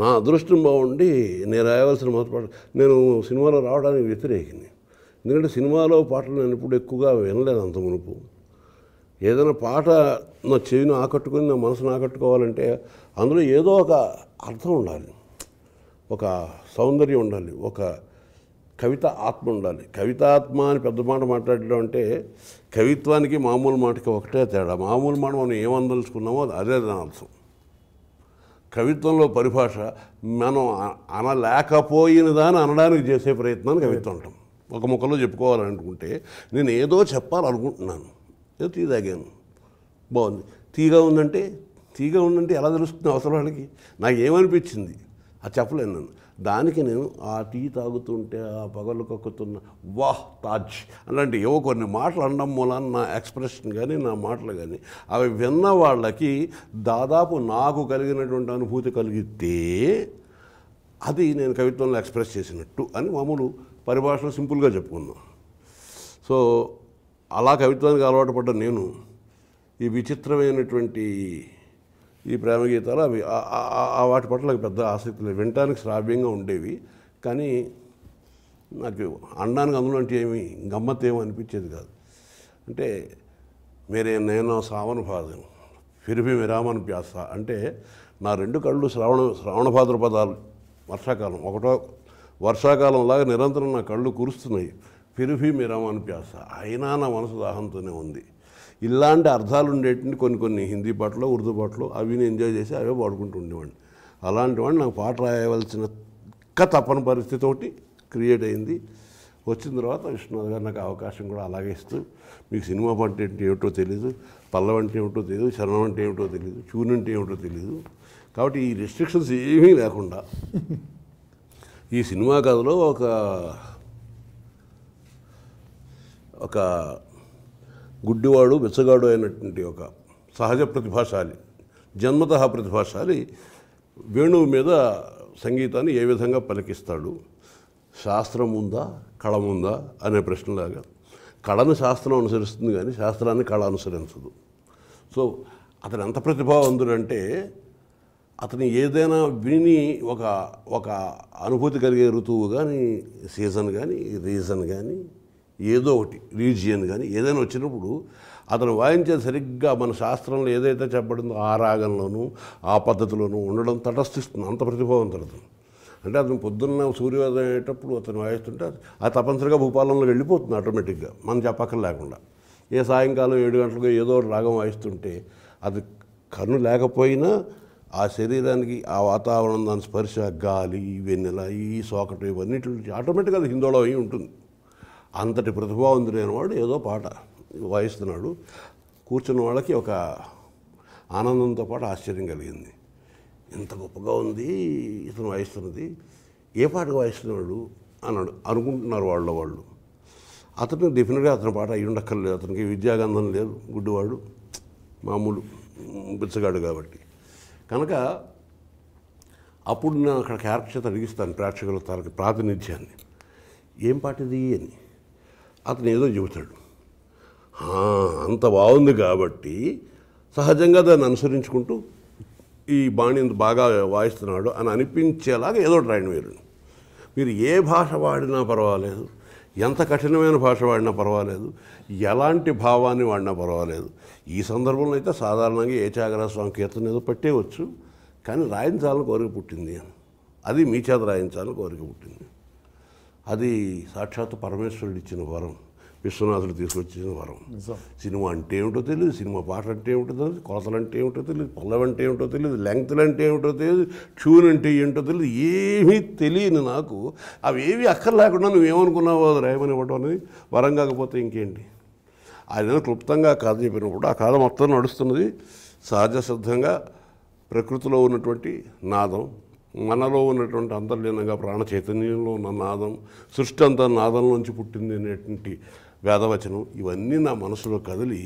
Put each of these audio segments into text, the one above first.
నా అదృష్టం బాగుండి నేను రాయవలసిన మొదటి పాట నేను సినిమాలో రావడానికి వ్యతిరేకిని. ఎందుకంటే సినిమాలో పాటలు నేను ఇప్పుడు ఎక్కువగా వినలేదు అంత మునుపు. ఏదైనా పాట నా చెవిని ఆకట్టుకుని నా మనసును ఆకట్టుకోవాలంటే అందులో ఏదో ఒక అర్థం ఉండాలి, ఒక సౌందర్యం ఉండాలి, ఒక కవిత ఆత్మ ఉండాలి. కవితాత్మ అని పెద్ద మాట మాట్లాడడం అంటే కవిత్వానికి మామూలు మాటకి ఒకటే తేడా. మామూలు మాట మనం ఏమనదలుచుకున్నామో అదే దాని అర్థం. కవిత్వంలో పరిభాష మనం అనలేకపోయిన దాన్ని అనడానికి చేసే ప్రయత్నాన్ని కవిత్వం అంటాం. ఒక ముక్కలో చెప్పుకోవాలనుకుంటే నేను ఏదో చెప్పాలనుకుంటున్నాను, ఏదో టీ తాగాను, బాగుంది, తీగా ఉందంటే ఎలా తెలుస్తుంది అవసరానికి? నాకు ఏమనిపించింది అది చెప్పలేను నేను. దానికి నేను ఆ టీ తాగుతుంటే ఆ పగలు కక్కుతున్న వాహ్ తాజ్ అలాంటి ఏవో కొన్ని మాటలు అనడం మూలాన నా ఎక్స్ప్రెషన్ కానీ నా మాటలు కానీ అవి విన్న వాళ్ళకి దాదాపు నాకు కలిగినటువంటి అనుభూతి కలిగితే అది నేను కవిత్వంలో ఎక్స్ప్రెస్ చేసినట్టు అని మామూలు పరిభాషలో సింపుల్గా చెప్పుకున్నాం. సో అలా కవిత్వానికి అలవాటు పడ్డ నేను ఈ విచిత్రమైనటువంటి ఈ ప్రేమ గీతాలు అవి వాటి పట్ల పెద్ద ఆసక్తి లేదు. వినటానికి శ్రావ్యంగా ఉండేవి కానీ నాకు అనడానికి అందులో అంటే ఏమి గమ్మత్ ఏమో అనిపించేది కాదు. అంటే నేను సావన భాదం ఫిరిపి విరామన ప్యాస అంటే నా రెండు కళ్ళు శ్రావణ భాద్రపదాలు వర్షాకాలం ఒకటో వర్షాకాలంలాగా నిరంతరం నా కళ్ళు కురుస్తున్నాయి. ఫిరిపి విరామన ప్యాస అయినా నా మనసు దాహంతోనే ఉంది. ఇలాంటి అర్థాలు ఉండేటువంటి కొన్ని హిందీ పాటలు ఉర్దూ పాటలు అవి నేను ఎంజాయ్ చేసి అవే పాడుకుంటూ ఉండేవాడిని. అలాంటి వాడిని నాకు పాట రాయవలసిన తప్పని పరిస్థితి ఒకటి క్రియేట్ అయింది. వచ్చిన తర్వాత విశ్వనాథ్ గారు నాకు అవకాశం కూడా అలాగే ఇస్తూ మీకు సినిమా పాట అంటే ఏమిటో తెలీదు, పల్లవి అంటే ఏమిటో తెలియదు, చరణం అంటే ఏమిటో తెలియదు, ట్యూన్ అంటే ఏమిటో తెలియదు. కాబట్టి ఈ రెస్ట్రిక్షన్స్ ఏమీ లేకుండా ఈ సినిమా కథలో ఒక గుడ్డివాడు బిచ్చగాడు అయినటువంటి ఒక సహజ ప్రతిభాశాలి, జన్మతః ప్రతిభాశాలి వేణువు మీద సంగీతాన్ని ఏ విధంగా పలికిస్తాడు, శాస్త్రం ఉందా కళ ఉందా అనే ప్రశ్నలాగా. కళను శాస్త్రం అనుసరిస్తుంది కానీ శాస్త్రాన్ని కళ అనుసరించదు. సో అతను ఎంత ప్రతిభావంతుడంటే అతను ఏదైనా విని ఒక అనుభూతి కలిగే ఋతువు కానీ సీజన్ కానీ రీజన్ కానీ ఏదో ఒకటి రీజియన్ కానీ ఏదైనా వచ్చినప్పుడు అతను వాయించేది సరిగ్గా మన శాస్త్రంలో ఏదైతే చెప్పబడిందో ఆ రాగంలోనూ ఆ పద్ధతిలోనూ ఉండడం తటస్థిస్తుంది. అంత ప్రతిభావంతుడు అతను. అంటే అతను పొద్దున్న సూర్యోదయం అయ్యేటప్పుడు అతను వాయిస్తుంటే అది తప్పనిసరిగా భూపాలంలో వెళ్ళిపోతుంది ఆటోమేటిక్గా మనం చెప్పక్కర్ లేకుండా. ఏ సాయంకాలం 7 గంటలకు ఏదో రాగం వాయిస్తుంటే అది కన్ను లేకపోయినా ఆ శరీరానికి ఆ వాతావరణం దాని స్పర్శ గాలి వెన్నెల ఈ సోకటి ఇవన్నిటి ఆటోమేటిక్గా అది హిందోళం అయి ఉంటుంది. అంతటి ప్రతిభావంతుడైన వాడు ఏదో పాట వాయిస్తున్నాడు. కూర్చున్న వాళ్ళకి ఒక ఆనందంతో పాటు ఆశ్చర్యం కలిగింది. ఎంత గొప్పగా ఉంది ఇతను వాయిస్తున్నది, ఏ పాటకు వాయిస్తున్నాడు అన్నాడు అనుకుంటున్నారు వాళ్ళు. అతను డెఫినెట్గా అతని పాట అయ్యి ఉండక్కర్లేదు, అతనికి విద్యాగంధం లేదు, గుడ్డివాడు మామూలు బిచ్చగాడు కాబట్టి. కనుక అప్పుడు నేను అక్కడ క్యారెక్టర్ చేత అడిగిస్తాను ప్రేక్షకుల తనకి ప్రాతినిధ్యాన్ని, ఏం పాట ఇది అని. అతను ఏదో చెబుతాడు, అంత బాగుంది కాబట్టి సహజంగా దాన్ని అనుసరించుకుంటూ ఈ బాణిని బాగా వాయిస్తున్నాడు అని అనిపించేలాగా ఏదో రాయండి. మీరు ఏ భాష వాడినా పర్వాలేదు, ఎంత కఠినమైన భాష వాడినా పర్వాలేదు, ఎలాంటి భావాన్ని వాడినా పర్వాలేదు. ఈ సందర్భంలో అయితే సాధారణంగా ఏ త్యాగరాజ స్వామి కీర్తన ఏదో పెట్టేవచ్చు, కానీ రాయించాలని కోరిక పుట్టింది, అది మీ చేత రాయించాలని కోరిక పుట్టింది. అది సాక్షాత్తు పరమేశ్వరుడు ఇచ్చిన వరం, విశ్వనాథుడు తీసుకొచ్చిన వరం. సినిమా అంటే ఏమిటో తెలియదు, సినిమా పాట అంటే ఏమిటో తెలియదు, కొలతలు అంటే ఏమిటో తెలియదు, పల్లవి అంటే ఏమిటో తెలియదు, లెంగ్త్లు అంటే ఏమిటో తెలియదు, ట్యూన్ అంటే ఏంటో తెలియదు, ఏమీ తెలియని నాకు అవి ఏవి అక్కర్లేకుండా నువ్వేమనుకున్నావో అది రాయమనివ్వడం అనేది వరం కాకపోతే ఇంకేంటి. ఆయన క్లుప్తంగా కథ చెప్పినప్పుడు ఆ కథ మొత్తం నడుస్తున్నది సహజ సిద్ధంగా ప్రకృతిలో ఉన్నటువంటి నాదం, మనలో ఉన్నటువంటి అంతర్లీనంగా ప్రాణ చైతన్యంలో ఉన్న నాదం, సృష్టి అంతా నాదంలోంచి పుట్టింది అనేటువంటి వేదవచనం, ఇవన్నీ నా మనసులో కదిలి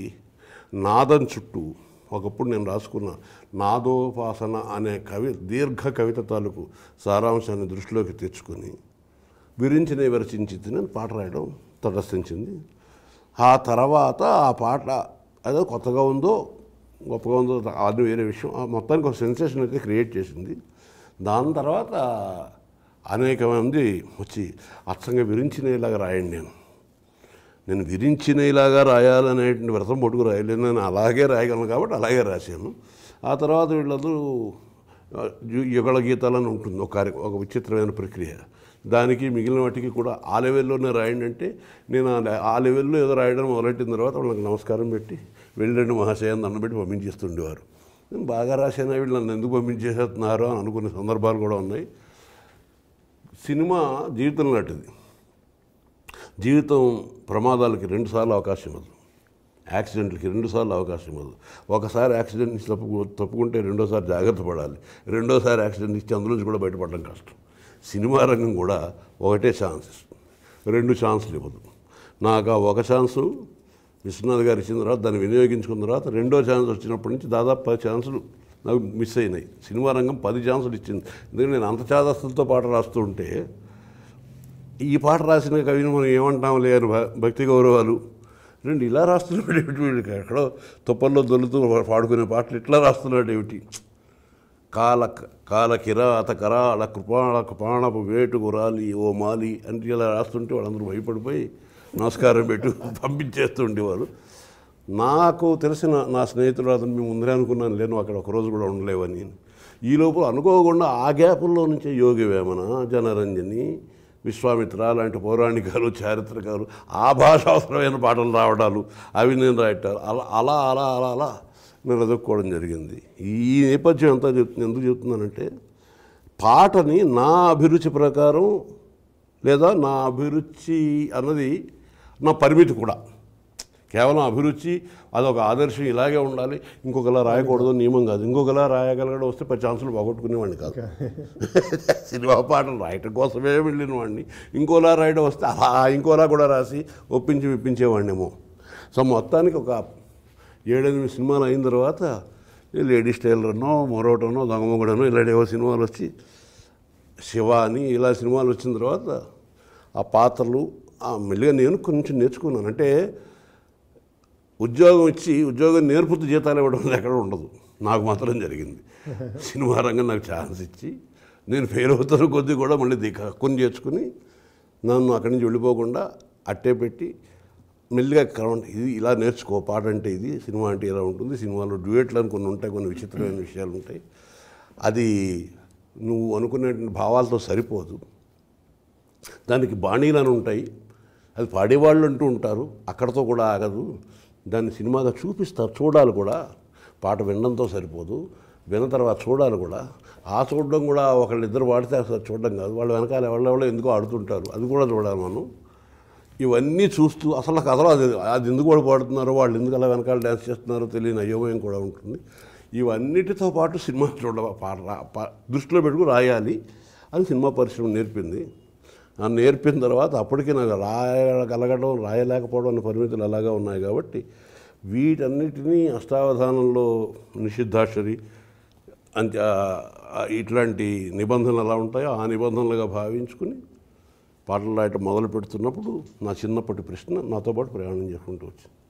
నాదం చుట్టూ ఒకప్పుడు నేను రాసుకున్న నాదోపాసన అనే దీర్ఘ కవిత తాలూకు సారాంశాన్ని దృష్టిలోకి తెచ్చుకొని విరించినే విరచించి నేను పాట రాయడం తటస్థించింది. ఆ తర్వాత ఆ పాట ఏదో కొత్తగా ఉందో గొప్పగా ఉందో అది వేరే విషయం, మొత్తానికి ఒక సెన్సేషన్ అయితే క్రియేట్ చేసింది. దాని తర్వాత అనేక మంది వచ్చి అచ్చంగా విరించినలాగా రాయండి నేను విరించినలాగా రాయాలనేటువంటి వ్రతం పట్టుకు రాయలేదు, నేను అలాగే రాయగలను కాబట్టి అలాగే రాశాను. ఆ తర్వాత వీళ్ళందరూ యుగళ గీతాలని ఉంటుంది ఒక విచిత్రమైన ప్రక్రియ. దానికి మిగిలిన వాటికి కూడా ఆ లెవెల్లోనే రాయండి అంటే నేను ఆ లెవెల్లో ఏదో రాయడం మొదలెట్టిన తర్వాత వాళ్ళకి నమస్కారం పెట్టి వెళ్ళండి మహాశయాన్ని దండం పెట్టి పంపించేస్తుండేవారు. నేను బాగా రాశాను, వీళ్ళు నన్ను ఎందుకు పంపించేస్తున్నారు అని అనుకునే సందర్భాలు కూడా ఉన్నాయి. సినిమా జీవితం లాంటిది. జీవితం ప్రమాదాలకి 2 సార్లు అవకాశం ఇవ్వదు, యాక్సిడెంట్లకి 2 సార్లు అవకాశం ఇవ్వదు. ఒకసారి యాక్సిడెంట్ ఇచ్చి తప్పుకుంటే రెండోసారి జాగ్రత్త పడాలి, రెండోసారి యాక్సిడెంట్ ఇచ్చి అందులోంచి కూడా బయటపడడం కష్టం. సినిమా రంగం కూడా ఒకటే ఛాన్స్ ఇస్తుంది, 2 ఛాన్సులు ఇవ్వదు. నాకు ఆ ఒక ఛాన్సు విశ్వనాథ్ గారు ఇచ్చిన తర్వాత దాన్ని వినియోగించుకున్న తర్వాత రెండో ఛాన్స్ వచ్చినప్పటి నుంచి దాదాపు 10 ఛాన్సులు నాకు మిస్ అయినాయి. సినిమా రంగం 10 ఛాన్సులు ఇచ్చింది. ఎందుకంటే నేను అంత చాదస్తులతో పాట రాస్తూ ఉంటే ఈ పాట రాసిన కవిని మనం ఏమంటాం లేరు భక్తి గౌరవాలు రెండు ఇలా రాస్తున్నాడు ఏమిటి, వీళ్ళకి ఎక్కడో తుప్పల్లో దొల్లుతూ పాడుకునే పాటలు ఇట్లా రాస్తున్నాడు ఏమిటి. కాల కిరాత కరాళ కృపాణ కృపాణపు వేటు గురాలి ఓ మాలి అంటే ఇలా రాస్తుంటే వాళ్ళందరూ భయపడిపోయి నమస్కారం పెట్టి పంపించేస్తూ ఉండేవారు. నాకు తెలిసిన నా స్నేహితుడు అతను మేము ముందరే అనుకున్నాను లేను అక్కడ ఒకరోజు కూడా ఉండలేవని. ఈ లోపల అనుకోకుండా ఆ గ్యాపుల్లో నుంచే యోగి వేమన, జనరంజని, విశ్వామిత్ర లాంటి పౌరాణికాలు, చారిత్రకాలు, ఆ భాష అవసరమైన పాటలు రావడాలు, అవి నేను రాయటాలు, అలా అలా అలా అలా నేను ఎదుర్కోవడం జరిగింది. ఈ నేపథ్యం అంతా ఎందుకు చెప్తున్నానంటే పాటని నా అభిరుచి ప్రకారం లేదా నా అభిరుచి అన్నది నా పరిమితి కూడా. కేవలం అభిరుచి అదొక ఆదర్శం ఇలాగే ఉండాలి, ఇంకొకలా రాయకూడదు నియమం కాదు. ఇంకొకలా రాయగలగడం వస్తే 10 ఛాన్సులు పోగొట్టుకునేవాడిని కాదు. సినిమా పాటలు రాయటం కోసమే వెళ్ళిన వాడిని. ఇంకోలా రాయడం వస్తే అలా ఇంకోలా కూడా రాసి ఒప్పించి విప్పించేవాడినేమో. సో మొత్తానికి ఒక 7-8 సినిమాలు అయిన తర్వాత లేడీస్ టైలర్నో మరోటనో దొంగమొగడనో ఇలాంటివో సినిమాలు వచ్చి శివ అని ఇలా సినిమాలు వచ్చిన తర్వాత ఆ పాత్రలు మెల్లిగా నేను కొంచెం నేర్చుకున్నాను. అంటే ఉద్యోగం ఇచ్చి ఉద్యోగం నేర్పుతూ జీతాలు ఇవ్వడం ఎక్కడ ఉండదు, నాకు మాత్రం జరిగింది. సినిమా రంగం నాకు ఛాన్స్ ఇచ్చి నేను ఫెయిల్ అవుతున్న కొద్దీ కూడా మళ్ళీ కొన్ని చేర్చుకుని నన్ను అక్కడి నుంచి వెళ్ళిపోకుండా అట్టే పెట్టి మెల్లిగా ఇది ఇలా నేర్చుకో, పాట అంటే ఇది, సినిమా అంటే ఇలా ఉంటుంది, సినిమాలో డ్యూయెట్లు అని కొన్ని ఉంటాయి, కొన్ని విచిత్రమైన విషయాలు ఉంటాయి. అది నువ్వు అనుకునే భావాలతో సరిపోదు, దానికి బాణీలను ఉంటాయి, అది పాడేవాళ్ళు అంటూ ఉంటారు, అక్కడతో కూడా ఆగదు, దాన్ని సినిమాగా చూపిస్తారు, చూడాలి కూడా. పాట వినడంతో సరిపోదు, విన్న తర్వాత చూడాలి కూడా. ఆ చూడడం కూడా ఒకళ్ళిద్దరు పాడితే అసలు చూడడం కాదు, వాళ్ళు వెనకాల ఎవరెవరో ఎందుకో ఆడుతుంటారు, అది కూడా చూడాలి మనం. ఇవన్నీ చూస్తూ అసలు కథలో అది ఎందుకు కూడా పాడుతున్నారో, వాళ్ళు ఎందుకు అలా వెనకాల డ్యాన్స్ చేస్తున్నారో తెలియని అయోమయం కూడా ఉంటుంది. ఇవన్నిటితో పాటు సినిమా దృష్టిలో పెట్టుకుని రాయాలి అని సినిమా పరిశ్రమ నేర్పింది. నేర్పిన తర్వాత అప్పటికి నాకు రాయగలగడం రాయలేకపోవడం అనే పరిమితులు అలాగా ఉన్నాయి. కాబట్టి వీటన్నిటినీ అష్టావధానంలో నిషిద్ధాక్షరి అంతే ఇట్లాంటి నిబంధనలు ఎలా ఉంటాయో ఆ నిబంధనలుగా భావించుకుని పాటలు రాయటం మొదలు పెడుతున్నప్పుడు నా చిన్నప్పటి ప్రశ్న నాతో పాటు ప్రయాణం చేసుకుంటూ వచ్చింది.